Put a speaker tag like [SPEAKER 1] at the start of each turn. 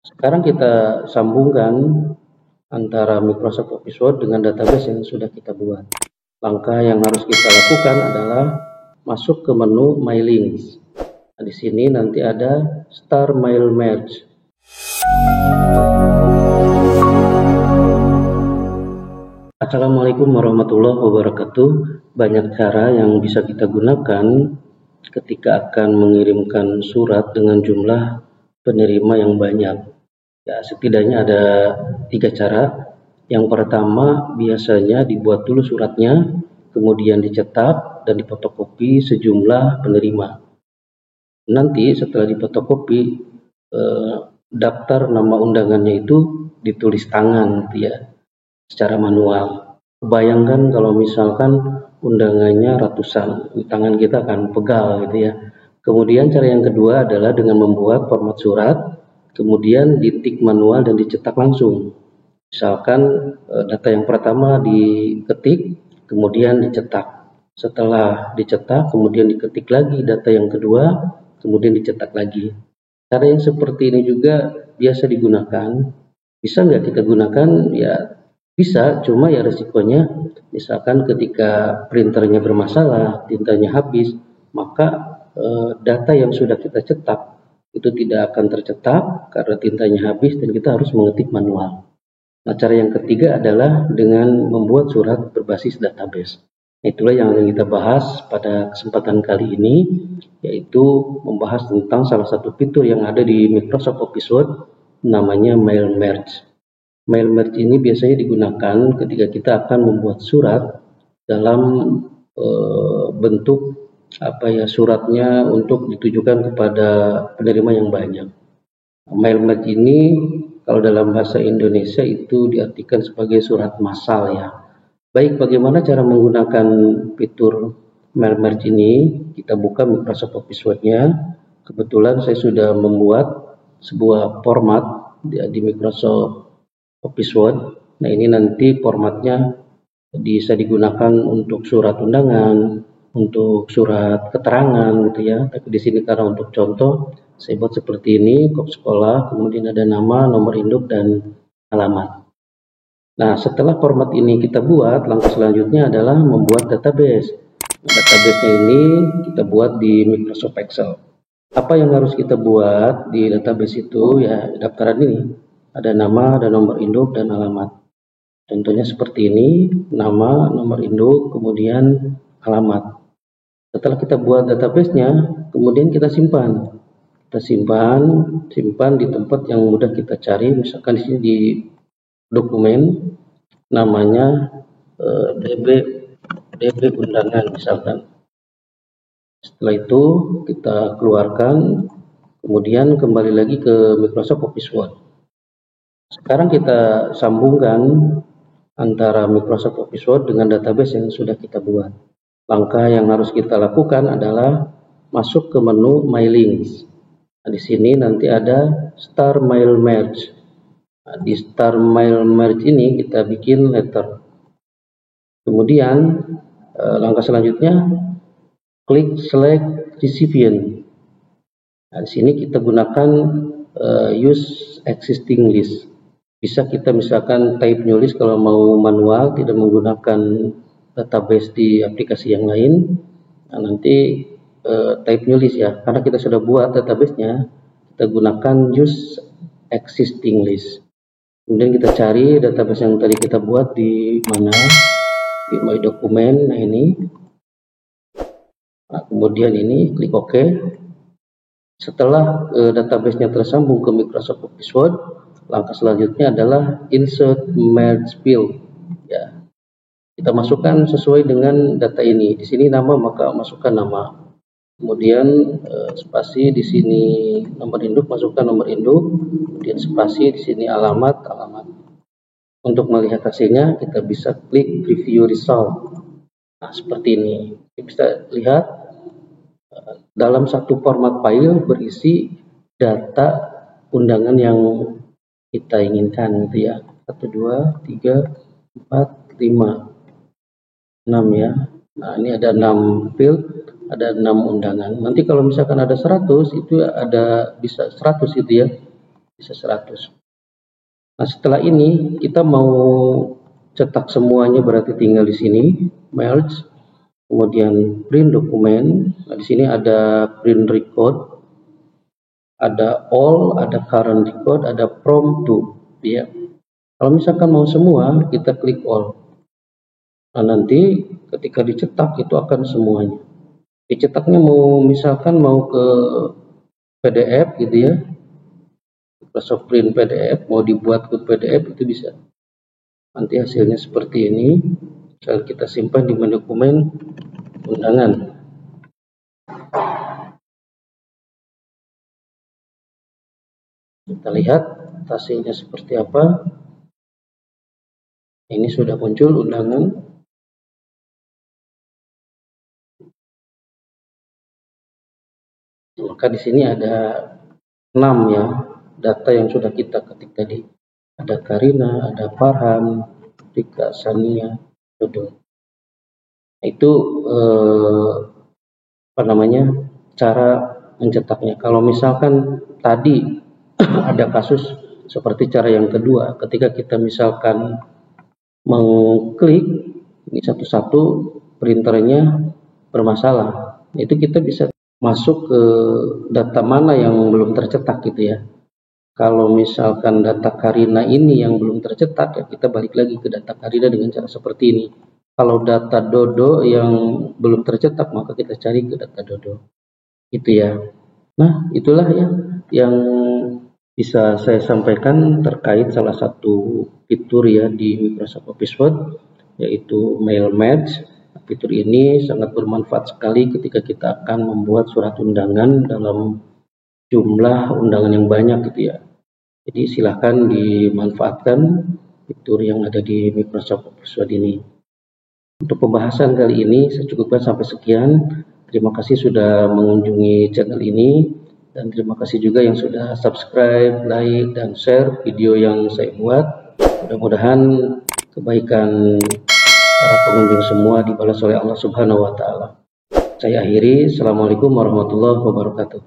[SPEAKER 1] Sekarang kita sambungkan antara Microsoft Office Word dengan database yang sudah kita buat. Langkah yang harus kita lakukan adalah masuk ke menu My Links. Nah, di sini nanti ada Start Mail Merge. Assalamualaikum warahmatullahi wabarakatuh. Banyak cara yang bisa kita gunakan ketika akan mengirimkan surat dengan jumlah penerima yang banyak. Ya, setidaknya ada 3 cara. Yang pertama, biasanya dibuat dulu suratnya, kemudian dicetak dan difotokopi sejumlah penerima. Nanti setelah difotokopi, daftar nama undangannya itu ditulis tangan gitu ya, secara manual. Bayangkan kalau misalkan undangannya ratusan, tangan kita akan pegal gitu ya. Kemudian cara yang kedua adalah dengan membuat format surat, kemudian ditik manual dan dicetak langsung. Misalkan data yang pertama diketik, kemudian dicetak. Setelah dicetak, kemudian diketik lagi data yang kedua, kemudian dicetak lagi. Cara yang seperti ini juga biasa digunakan. Bisa nggak kita gunakan? Ya bisa, cuma ya resikonya misalkan ketika printernya bermasalah, tintanya habis, maka data yang sudah kita cetak itu tidak akan tercetak karena tintanya habis dan kita harus mengetik manual. Nah, cara yang ketiga adalah dengan membuat surat berbasis database. Itulah yang akan kita bahas pada kesempatan kali ini, yaitu membahas tentang salah satu fitur yang ada di Microsoft Office Word, namanya Mail Merge. Mail Merge ini biasanya digunakan ketika kita akan membuat surat dalam bentuk suratnya untuk ditujukan kepada penerima yang banyak. Mail Merge ini kalau dalam bahasa Indonesia itu diartikan sebagai surat massal ya. Baik, bagaimana cara menggunakan fitur Mail Merge ini? Kita buka Microsoft Office Word-nya. Kebetulan saya sudah membuat sebuah format di Microsoft Office Word. Nah, ini nanti formatnya bisa digunakan untuk surat undangan, untuk surat keterangan gitu ya. Tapi di sini karena untuk contoh saya buat seperti ini, kop sekolah, kemudian ada nama, nomor induk, dan alamat. Nah, setelah format ini kita buat, langkah selanjutnya adalah membuat database. Database-nya ini kita buat di Microsoft Excel. Apa yang harus kita buat di database itu? Ya, daftaran ini. Ada nama, ada nomor induk, dan alamat. Contohnya seperti ini, nama, nomor induk, kemudian alamat. Setelah kita buat database-nya, kemudian kita simpan. Kita simpan di tempat yang mudah kita cari. Misalkan di sini di dokumen, namanya DB undangan misalkan. Setelah itu kita keluarkan, kemudian kembali lagi ke Microsoft Office Word. Sekarang kita sambungkan antara Microsoft Office Word dengan database yang sudah kita buat. Langkah yang harus kita lakukan adalah masuk ke menu My Links. Nah, di sini nanti ada Start Mail Merge. Nah, di Start Mail Merge ini kita bikin letter. Kemudian langkah selanjutnya klik Select Recipient. Nah, di sini kita gunakan Use Existing List. Bisa kita misalkan type new list kalau mau manual, tidak menggunakan database di aplikasi yang lain. Nah, nanti type new list ya, karena kita sudah buat database-nya, kita gunakan Use Existing List. Kemudian kita cari database yang tadi kita buat di mana, di My Document. Nah, ini. Nah, kemudian ini klik OK. Setelah database-nya tersambung ke Microsoft Office Word, langkah selanjutnya adalah Insert Merge Field. Ya, kita masukkan sesuai dengan data ini. Di sini nama, maka masukkan nama. Kemudian spasi di sini nomor induk, masukkan nomor induk. Kemudian spasi di sini alamat. Untuk melihat hasilnya kita bisa klik Preview Result. Nah, seperti ini. Kita bisa lihat dalam satu format file berisi data undangan yang kita inginkan gitu ya. 1, 2, 3, 4, 5, 6 ya. Nah, ini ada 6 field, ada 6 undangan. Nanti kalau misalkan ada 100, itu ada bisa 100 gitu ya. bisa 100. Nah, setelah ini kita mau cetak semuanya, berarti tinggal di sini merge, kemudian print dokumen. Nah, di sini ada print record, ada all, ada current record, ada from to, ya. Kalau misalkan mau semua, kita klik all. Nah, nanti ketika dicetak itu akan semuanya. Dicetaknya mau misalkan mau ke PDF gitu ya, Microsoft Print PDF, mau dibuat ke PDF itu bisa. Nanti hasilnya seperti ini. Kita simpan di dokumen undangan. Kita lihat hasilnya seperti apa. Ini sudah muncul undangan. Maka di sini ada 6 ya data yang sudah kita ketik tadi. Ada Karina, ada Farhan, Rika, Sania, Dodo. Itu cara mencetaknya. Kalau misalkan tadi ada kasus seperti cara yang kedua, ketika kita misalkan mengklik ini satu-satu printernya bermasalah, itu kita bisa masuk ke data mana yang belum tercetak gitu ya. Kalau misalkan data Karina ini yang belum tercetak, ya kita balik lagi ke data Karina dengan cara seperti ini. Kalau data Dodo yang belum tercetak, maka kita cari ke data Dodo. Itu ya. Nah, itulah ya yang bisa saya sampaikan terkait salah satu fitur ya di Microsoft Office Word, yaitu mail match. Fitur ini sangat bermanfaat sekali ketika kita akan membuat surat undangan dalam jumlah undangan yang banyak gitu ya. Jadi silahkan dimanfaatkan fitur yang ada di Microsoft Office Word ini. Untuk pembahasan kali ini saya cukupkan sampai sekian. Terima kasih sudah mengunjungi channel ini, dan terima kasih juga yang sudah subscribe, like, dan share video yang saya buat. Mudah-mudahan kebaikan para pengunjung semua dibalas oleh Allah Subhanahu wa Ta'ala. Saya akhiri. Assalamualaikum warahmatullahi wabarakatuh.